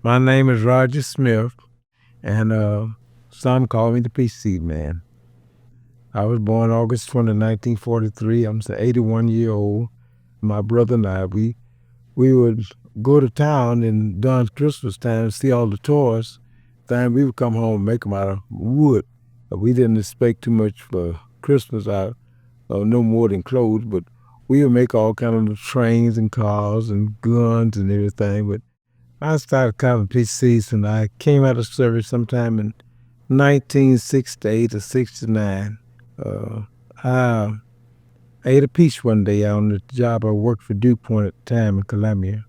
My name is Roger Smith, and some call me the Peachseed Man. I was born August 20, 1943. I'm 81-year-old. My brother and we would go to town and during Christmas time, see all the toys. Then we would come home and make them out of wood. We didn't expect too much for Christmas out no more than clothes, but we would make all kinds of trains and cars and guns and everything. But I started carving peach seeds and I came out of service sometime in 1968 or 69. I ate a peach one day on the job. I worked for DuPont at the time in Columbia.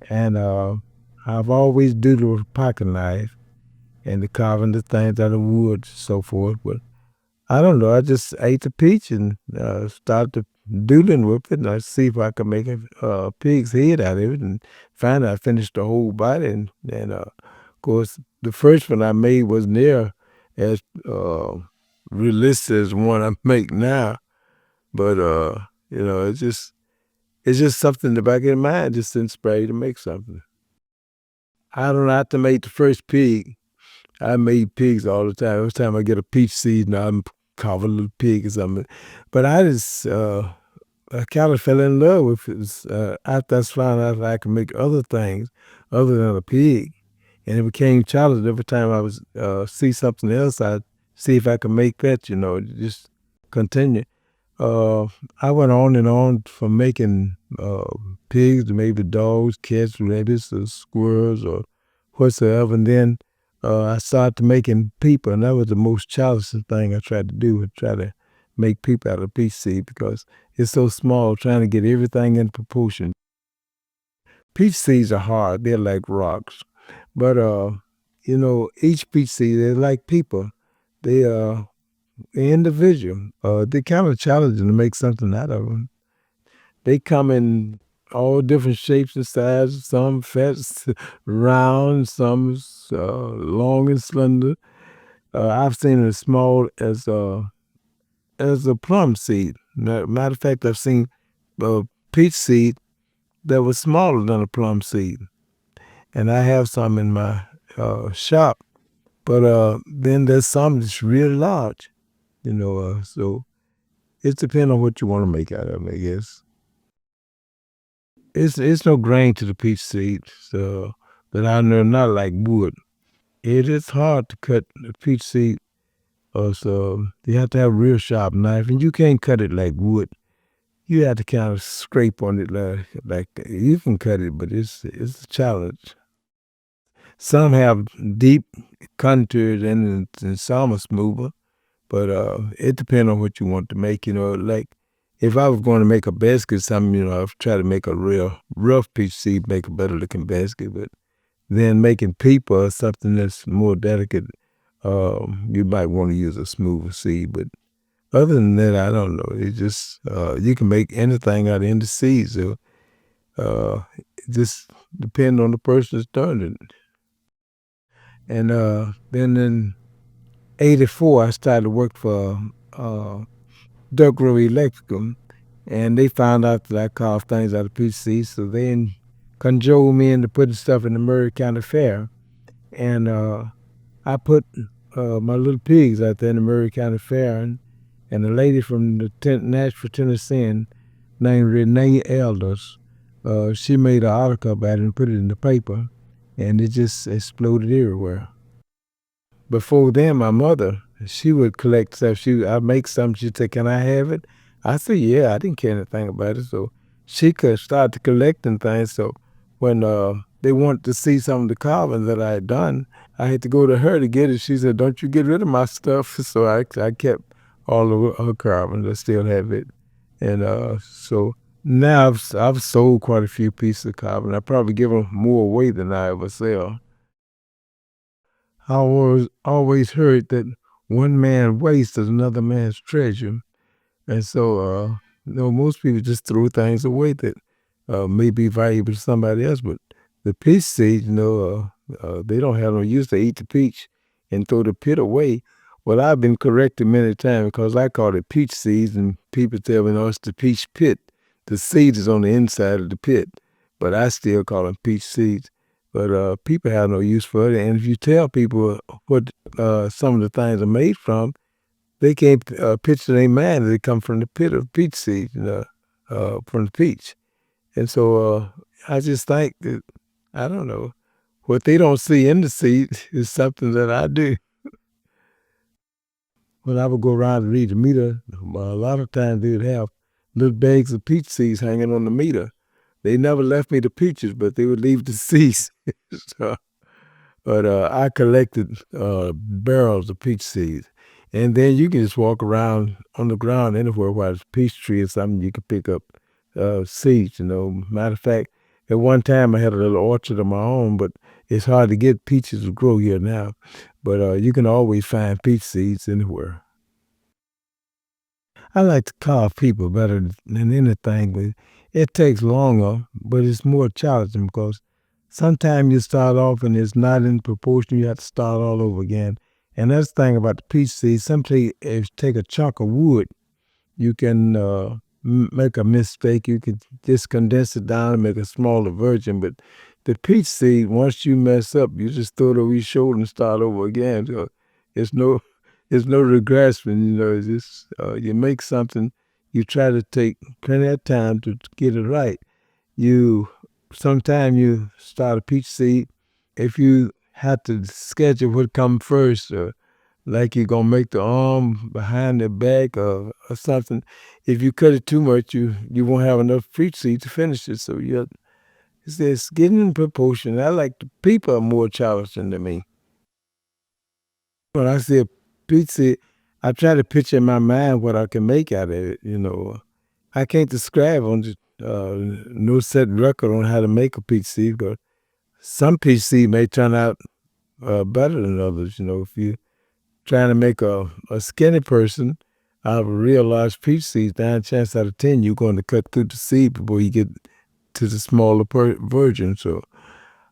And I've always doodled with a pocket knife and the carving the things out of wood and so forth. But I don't know. I just ate the peach and started doodling with it. And I see if I could make a pig's head out of it. And finally, I finished the whole body. And of course, the first one I made was near as realistic as one I make now. But it's just something in the back of your mind just inspired you to make something. I don't have to make the first pig. I made pigs all the time. Every time I get a peach seed, now I'm carve a little pig or something. But I kind of fell in love with it. After I found out I could make other things other than a pig. And it became challenging every time I was see something else, I'd see if I could make that, just continue. I went on and on from making pigs to maybe dogs, cats, rabbits, or squirrels, or whatsoever. And then I started making people, and that was the most challenging thing I tried to do, was try to make people out of peach seed because it's so small, trying to get everything in proportion. Peach seeds are hard. They're like rocks. But, each peach seed, they're like people. They're individual. They're kind of challenging to make something out of them. They come in all different shapes and sizes, some fat, round, some long and slender. I've seen it as small as a plum seed. Matter of fact, I've seen a peach seed that was smaller than a plum seed. And I have some in my shop. But then there's some that's really large, so it depends on what you want to make out of them, I guess. It's no grain to the peach seed, so that I know not like wood. It is hard to cut the peach seed, so you have to have a real sharp knife, and you can't cut it like wood. You have to kind of scrape on it like you can cut it, but it's a challenge. Some have deep contours and some are smoother, but it depends on what you want to make. Like if I was going to make a basket, I'd try to make a real rough peach seed, make a better looking basket. But then making people or something that's more delicate, you might want to use a smoother seed. But other than that, I don't know. It just you can make anything out of any seed. So it just depends on the person that's doing it. And then in '84, I started to work for Duck Row Electrical, and they found out that I carved things out of peach seeds, so they cajoled me into putting stuff in the Murray County Fair. And I put my little pigs out there in the Murray County Fair, and a lady from Nashville, Tennessee, named Renee Elders, she made an article about it and put it in the paper, and it just exploded everywhere. Before then, my mother, she would collect stuff. I'd make something. She'd say, "Can I have it?" I said, "Yeah." I didn't care anything about it. So she could start collecting things. So when they wanted to see some of the carving that I had done, I had to go to her to get it. She said, "Don't you get rid of my stuff." So I kept all of her carvings. I still have it. And so now I've sold quite a few pieces of carving. I probably give them more away than I ever sell. I always heard that one man's waste is another man's treasure. And so, most people just throw things away that may be valuable to somebody else. But the peach seed, they don't have no use. They eat the peach and throw the pit away. Well, I've been corrected many times because I call it peach seeds, and people tell me, no, it's the peach pit. The seed is on the inside of the pit, but I still call them peach seeds. but people have no use for it. And if you tell people what some of the things are made from, they can't picture in their mind that they come from the pit of peach seed, from the peach. And so I just think that, I don't know, what they don't see in the seed is something that I do. When I would go around to read the meter, a lot of times they would have little bags of peach seeds hanging on the meter. They never left me the peaches, but they would leave the seeds. So, but I collected barrels of peach seeds. And then you can just walk around on the ground anywhere while it's a peach tree or something, you can pick up seeds, Matter of fact, at one time I had a little orchard of my own, but it's hard to get peaches to grow here now. But you can always find peach seeds anywhere. I like to carve people better than anything, but it takes longer, but it's more challenging because sometimes you start off and it's not in proportion. You have to start all over again. And that's the thing about the peach seed. Sometimes if you take a chunk of wood, you can make a mistake. You can just condense it down and make a smaller version. But the peach seed, once you mess up, you just throw it over your shoulder and start over again. So it's no, it's no regression. It's just you make something. You try to take plenty of time to get it right. You Sometimes you start a peach seed. If you have to schedule what come first, like you're gonna make the arm behind the back or something. If you cut it too much, you won't have enough peach seed to finish it. So it's getting in proportion. I like the people are more challenging than me. When I see a peach seed, I try to picture in my mind what I can make out of it. I can't describe on the no set record on how to make a peach seed, but some peach seed may turn out better than others. If you trying to make a skinny person out of a real large peach seed, 9 chances out of 10 you're going to cut through the seed before you get to the smaller version. So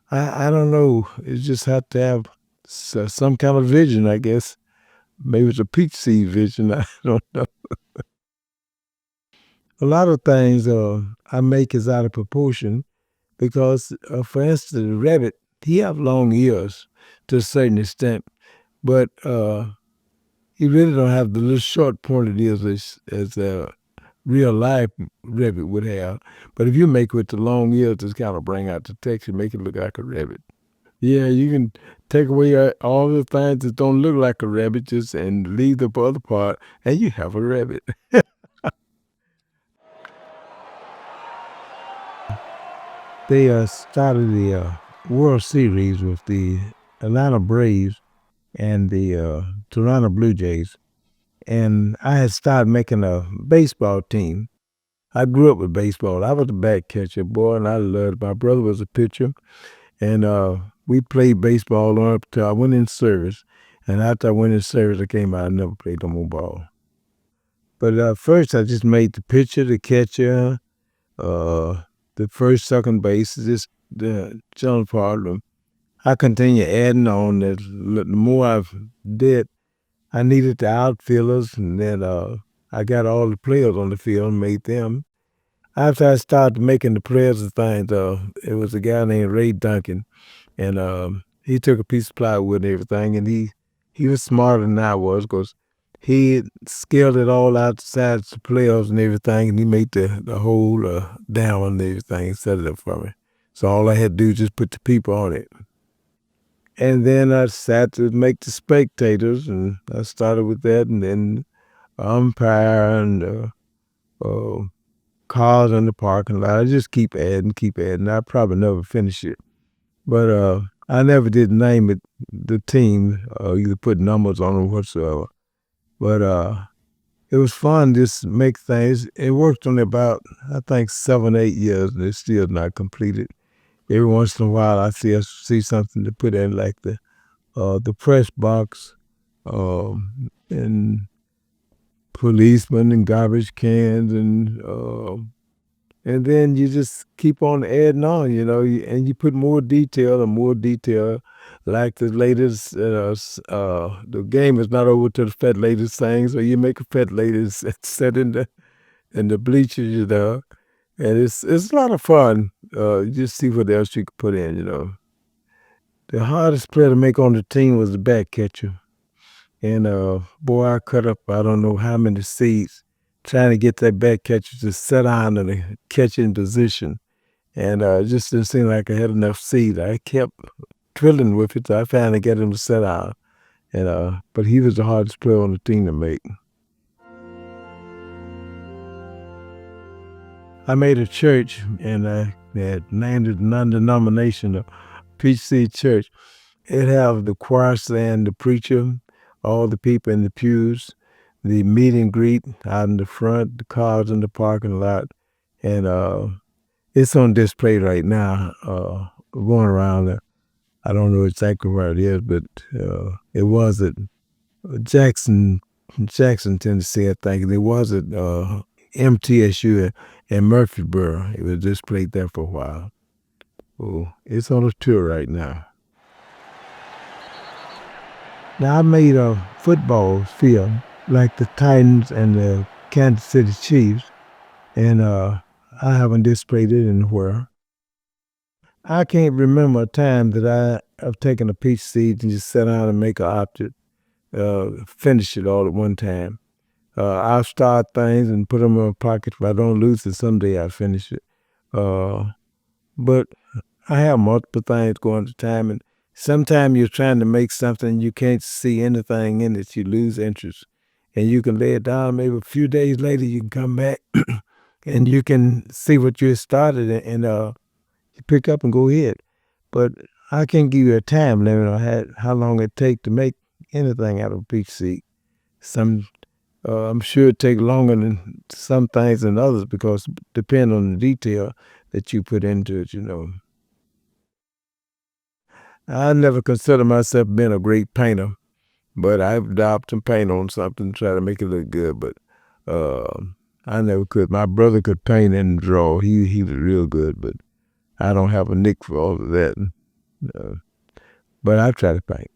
I don't know. You just have to have some kind of vision, I guess. Maybe it's a peach seed vision. I don't know. A lot of things I make is out of proportion because, for instance, the rabbit, he have long ears to a certain extent, but you really don't have the little short pointed ears as a real life rabbit would have. But if you make with the long ears, just kind of bring out the texture, make it look like a rabbit. Yeah, you can take away all the things that don't look like a rabbit, just and leave the other part, and you have a rabbit. They started the World Series with the Atlanta Braves and the Toronto Blue Jays, and I had started making a baseball team. I grew up with baseball. I was a back catcher, boy, and I loved it. My brother was a pitcher, and we played baseball on up till I went in service. And after I went in service, I came out. I never played no more ball. But first, I just made the pitcher, the catcher, uh, the first, second base, just the general part of them. I continue adding on. The more I've did, I needed the outfielders, and then I got all the players on the field and made them. After I started making the players and things, it was a guy named Ray Duncan, and he took a piece of plywood and everything, and he was smarter than I was because he scaled it all outside the players and everything, and he made the whole down and everything and set it up for me. So all I had to do was just put the people on it. And then I sat to make the spectators, and I started with that, and then umpire and uh, cars in the parking lot. I just keep adding, keep adding. I probably never finish it. But I never did name it the team, either put numbers on them whatsoever. But it was fun just make things. It worked on about, I think, 7, 8 years, and it's still not completed. Every once in a while, I see something to put in, like the press box, and policemen and garbage cans, and then you just keep on adding on, and you put more detail and more detail. Like the latest, the game is not over till the fat lady sings, so you make a fat lady sit in the bleachers, and it's a lot of fun. You just see what else you can put in. The hardest player to make on the team was the back catcher. And, boy, I cut up I don't know how many seeds trying to get that back catcher to sit down in a catching position. And, it just didn't seem like I had enough seed. I kept drilling with it, so I finally got him to sit down. And, but he was the hardest player on the team to make. I made a church, and I had named it non-denominational Peach Seed Church. It have the choir stand, the preacher, all the people in the pews, the meet and greet out in the front, the cars in the parking lot, and it's on display right now. Going around, I don't know exactly where it is, but it was at Jackson, Tennessee, I think. It was at MTSU in Murfreesboro. It was displayed there for a while. Oh, it's on a tour right now. Now, I made a football field like the Titans and the Kansas City Chiefs, and I haven't displayed it anywhere. I can't remember a time that I have taken a peach seed and just sat down and make an object, finish it all at one time. I'll start things and put them in my pocket. If I don't lose it, someday I'll finish it. But I have multiple things going at a time, and sometimes you're trying to make something, you can't see anything in it, you lose interest. And you can lay it down, maybe a few days later you can come back and you can see what you started and you pick up and go ahead. But I can't give you a time limit on how long it takes to make anything out of a peach seed. I'm sure it takes longer than some things than others because depending on the detail that you put into it, you know. I never consider myself being a great painter, but I've dabbed some paint on something, try to make it look good. But I never could. My brother could paint and draw. He was real good, but I don't have a nick for all of that. But I try to paint.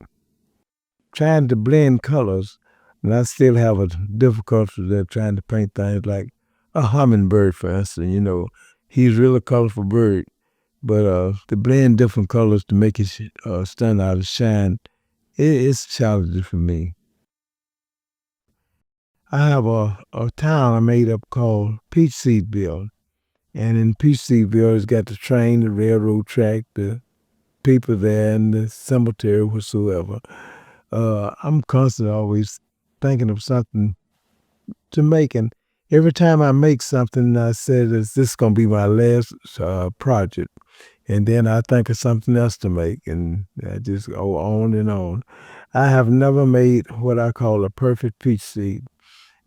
Trying to blend colors, and I still have a difficulty there trying to paint things like a hummingbird, for instance. You know, he's a really colorful bird. But to blend different colors to make it stand out and shine, it's challenging for me. I have a town I made up called Peachseedville. And in Peachseedville, it's got the train, the railroad track, the people there, and the cemetery, whatsoever. I'm constantly always thinking of something to make. And every time I make something, I said, is this going to be my last project? And then I think of something else to make, and I just go on and on. I have never made what I call a perfect peach seed.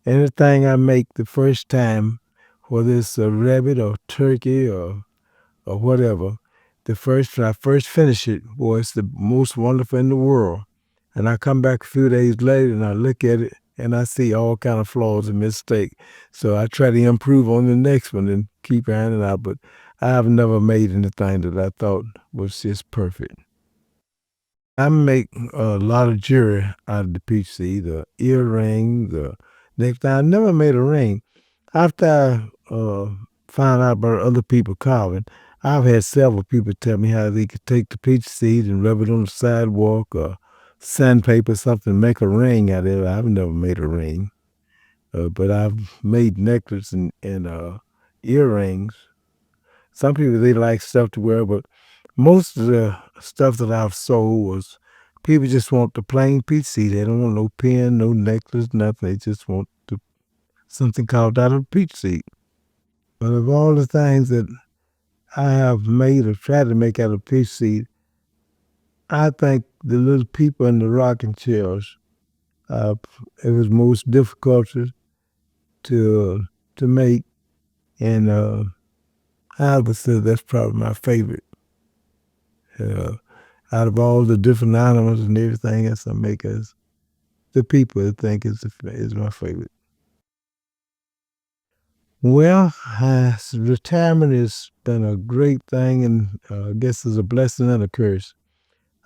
Anything I make the first time, whether it's a rabbit or turkey or whatever, when I first finish it, boy, it's the most wonderful in the world. And I come back a few days later and I look at it and I see all kind of flaws and mistakes. So I try to improve on the next one and keep ironing out. But I have never made anything that I thought was just perfect. I make a lot of jewelry out of the peach seed, the earring, the necktie. I never made a ring. After I found out about other people carving, I've had several people tell me how they could take the peach seed and rub it on the sidewalk or sandpaper something, make a ring out of it. I've never made a ring, but I've made necklaces and earrings. Some people, they like stuff to wear, but most of the stuff that I've sold was people just want the plain peach seed. They don't want no pin, no necklace, nothing. They just want something carved out of peach seed. But of all the things that I have made or tried to make out of peach seed, I think the little people in the rocking chairs, it was most difficult to make, and I would say that's probably my favorite. Out of all the different animals and everything else I make, the people I think is my favorite. Well, retirement has been a great thing, and I guess it's a blessing and a curse.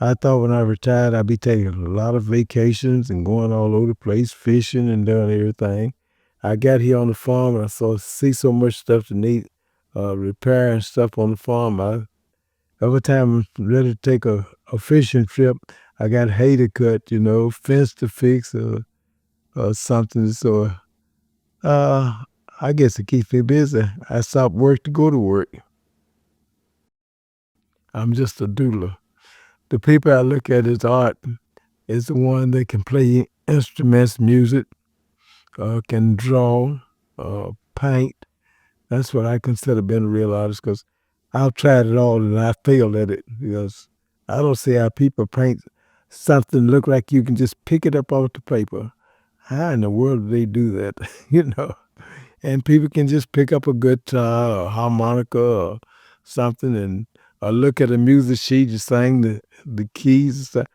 I thought when I retired, I'd be taking a lot of vacations and going all over the place, fishing and doing everything. I got here on the farm and I see so much stuff to need repair and stuff on the farm. Every time I'm ready to take a a fishing trip. I got hay to cut, fence to fix or something. So uh, I guess it keeps me busy. I stop work to go to work. I'm just a doodler. The people I look at as art is the one that can play instruments, music, can draw, paint. That's what I consider being a real artist because I've tried it all and I failed at it because I don't see how people paint something look like you can just pick it up off the paper. How in the world do they do that? you know? And people can just pick up a guitar or harmonica or something and or look at a music sheet and sing the keys and stuff.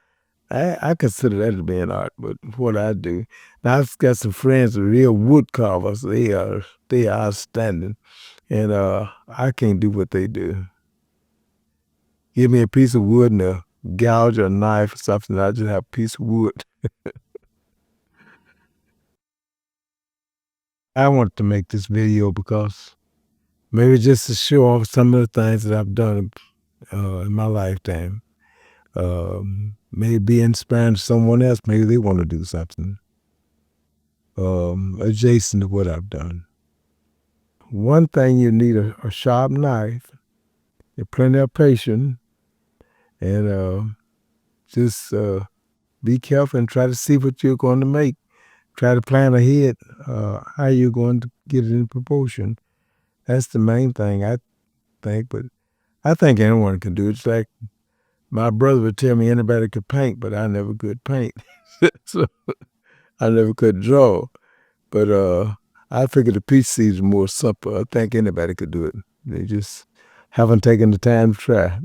I consider that to be an art, but what I do. Now I've got some friends, real wood carvers. They are outstanding. And I can't do what they do. Give me a piece of wood and a gouge or a knife or something, I just have a piece of wood. I want to make this video because maybe just to show off some of the things that I've done in my lifetime. Maybe inspiring someone else. Maybe they want to do something adjacent to what I've done. One thing, you need a sharp knife, plenty of patience, and just be careful and try to see what you're going to make. Try to plan ahead how you're going to get it in proportion. That's the main thing, I think. But I think anyone can do it. It's like my brother would tell me anybody could paint, but I never could paint. So I never could draw. But I figure the peach seeds are more simple. I think anybody could do it. They just haven't taken the time to try.